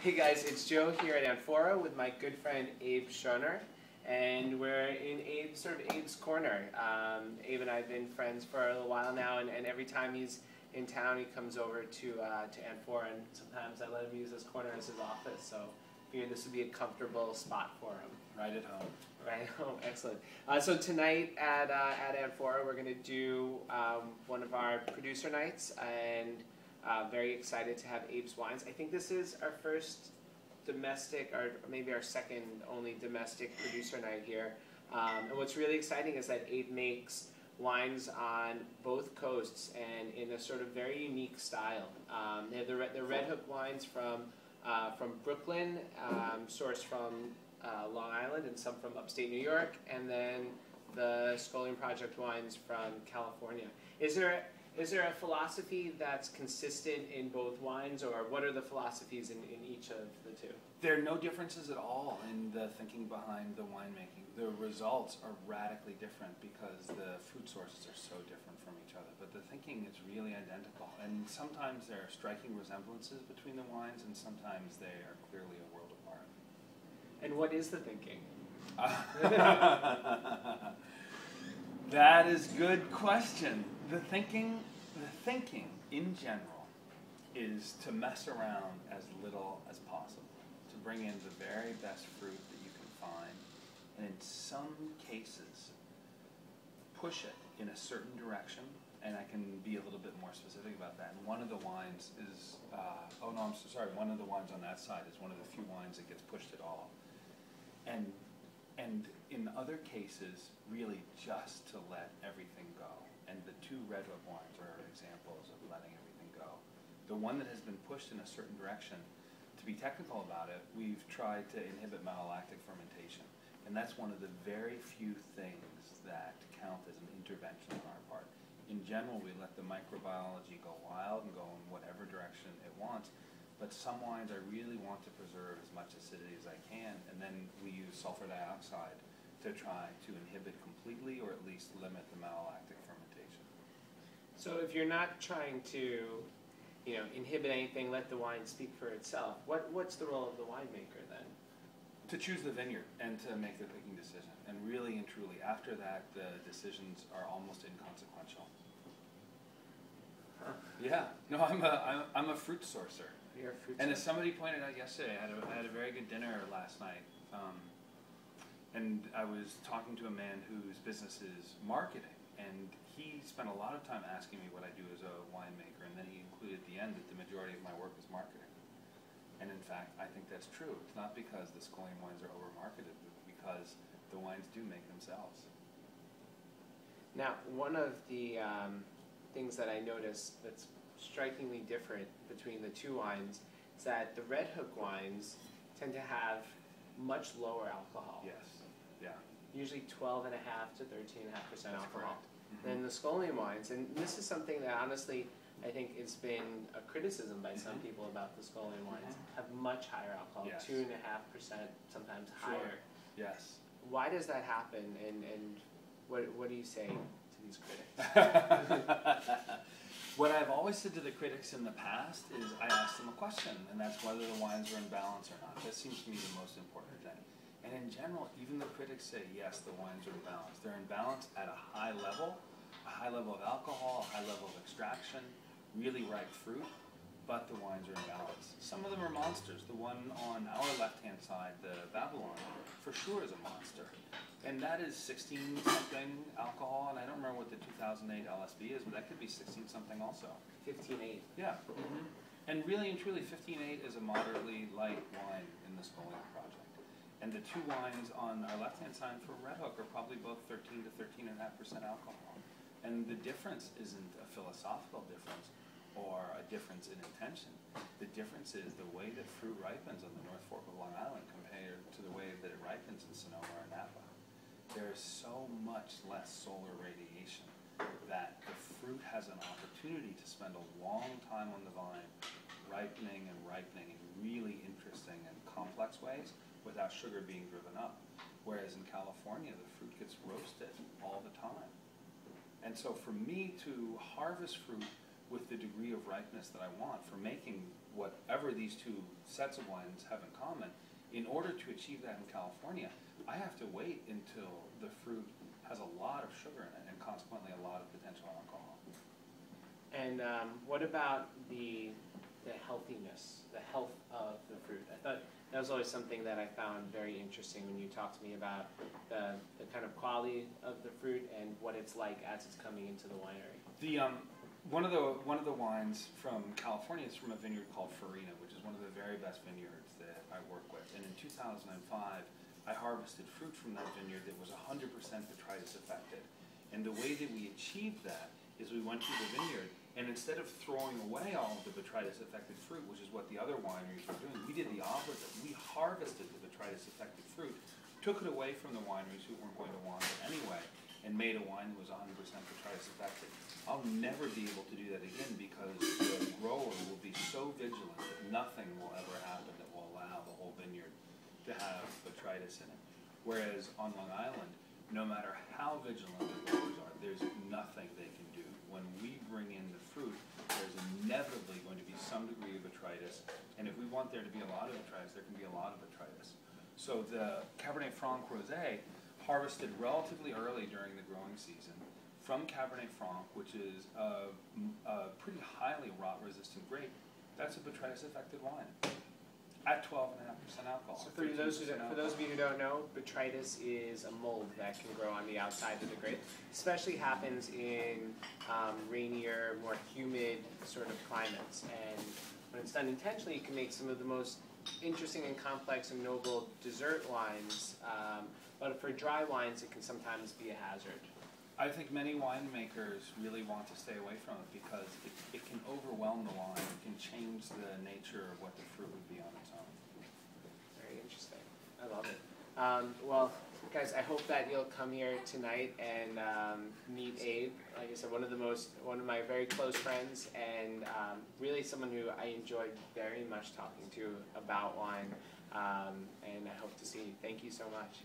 Hey guys, it's Joe here at Amphora with my good friend Abe Schoener, and we're in Abe's corner. Abe and I have been friends for a little while now, and every time he's in town, he comes over to Amphora, and sometimes I let him use this corner as his office. So I figured this would be a comfortable spot for him. Right at home. Right at home, excellent. So tonight at Amphora, we're going to do one of our producer nights, and very excited to have Abe's Wines. I think this is our first domestic, or maybe our second only domestic producer night here. And what's really exciting is that Abe makes wines on both coasts and in a sort of very unique style. They have the Red Hook wines from Brooklyn, sourced from Long Island, and some from upstate New York, and then the Scholium Project wines from California. Is there a philosophy that's consistent in both wines, or what are the philosophies in each of the two? There are no differences at all in the thinking behind the winemaking. The results are radically different because the fruit sources are so different from each other, but the thinking is really identical. And sometimes there are striking resemblances between the wines, and sometimes they are clearly a world apart. And what is the thinking? That is a good question. The thinking in general is to mess around as little as possible, to bring in the very best fruit that you can find, and in some cases push it in a certain direction. And I can be a little bit more specific about that. And one of the wines is, one of the wines on that side is one of the few wines that gets pushed at all. And in other cases, really just to let everything go. And the two Red Hook wines are examples of letting everything go. The one that has been pushed in a certain direction, to be technical about it, we've tried to inhibit malolactic fermentation. And that's one of the very few things that count as an intervention on our part. In general, we let the microbiology go wild and go in whatever direction it wants. But some wines I really want to preserve as much acidity as I can, and then we use sulfur dioxide to try to inhibit completely, or at least limit the malolactic fermentation. So if you're not trying to, inhibit anything, let the wine speak for itself, what's the role of the winemaker then? To choose the vineyard and to make the picking decision. And really and truly, after that, the decisions are almost inconsequential. Huh. Yeah. No, I'm a fruit sourcer. You're a fruit and sourcer. As somebody pointed out yesterday, I had a very good dinner last night. And I was talking to a man whose business is marketing, and he spent a lot of time asking me what I do as a winemaker, and then he included at the end that the majority of my work is marketing. And in fact, I think that's true. It's not because the Scholium wines are over-marketed, but because the wines do make themselves. Now, one of the things that I noticed that's strikingly different between the two wines is that the Red Hook wines tend to have much lower alcohol. Yes. Yeah. Usually 12.5 to 13.5% alcohol. Mm-hmm. Than the Scholium wines, and this is something that honestly I think it's been a criticism by some people about the Scholium wines, have much higher alcohol, Yes. 2.5%, sometimes higher. Yes. Why does that happen, and what do you say to these critics? What I've always said to the critics in the past is I ask them a question, and that's whether the wines are in balance or not. That seems to me the most important thing. And in general, even the critics say, yes, the wines are in balance. They're in balance at a high level of alcohol, a high level of extraction, really ripe fruit, but the wines are in balance. Some of them are monsters. The one on our left-hand side, the Babylon, for sure is a monster. And that is 16-something alcohol, and I don't remember what the 2008 LSB is, but that could be 16-something also. 15.8. Yeah. Mm-hmm. And really and truly, 15.8 is a moderately light wine in the Scholium project. And the two wines on our left-hand side for Red Hook are probably both 13 to 13.5% alcohol. And the difference isn't a philosophical difference or a difference in intention. The difference is the way that fruit ripens on the North Fork of Long Island compared to the way that it ripens in Sonoma or Napa. There is so much less solar radiation that the fruit has an opportunity to spend a long time on the vine, ripening in really interesting and complex ways without sugar being driven up. Whereas in California, the fruit gets roasted all the time. And so for me to harvest fruit with the degree of ripeness that I want for making whatever these two sets of wines have in common. In order to achieve that in California, I have to wait until the fruit has a lot of sugar in it and consequently a lot of potential alcohol. And what about the healthiness, the health of the fruit? I thought that was always something that I found very interesting when you talked to me about the kind of quality of the fruit and what it's like as it's coming into the winery. One of the wines from California is from a vineyard called Farina, which is one of the very best vineyards that I work with. And in 2005, I harvested fruit from that vineyard that was 100% botrytis affected. And the way that we achieved that is we went to the vineyard, and instead of throwing away all of the botrytis affected fruit, which is what the other wineries were doing, we did the opposite. We harvested the botrytis affected fruit, took it away from the wineries who weren't going to want it anyway, and made a wine that was 100% botrytis affected. I'll never be able to do that again because the grower will be so vigilant that nothing will ever happen that will allow the whole vineyard to have botrytis in it. Whereas on Long Island, no matter how vigilant the growers are, there's nothing they can do. When we bring in the fruit, there's inevitably going to be some degree of botrytis, and if we want there to be a lot of botrytis, there can be a lot of botrytis. So the Cabernet Franc Rosé, harvested relatively early during the growing season from Cabernet Franc, which is a pretty highly rot-resistant grape, that's a botrytis-affected wine at 12.5% alcohol. So for those of you who don't know, botrytis is a mold that can grow on the outside of the grape. Especially happens in rainier, more humid sort of climates. And when it's done intentionally, it can make some of the most interesting and complex and noble dessert wines. But for dry wines, it can sometimes be a hazard. I think many winemakers really want to stay away from it because it can overwhelm the wine. It can change the nature of what the fruit would be on its own. Very interesting. I love it. Well, guys, I hope that you'll come here tonight and meet Abe. Like I said, one of my very close friends, and really someone who I enjoyed very much talking to about wine. And I hope to see you. Thank you so much.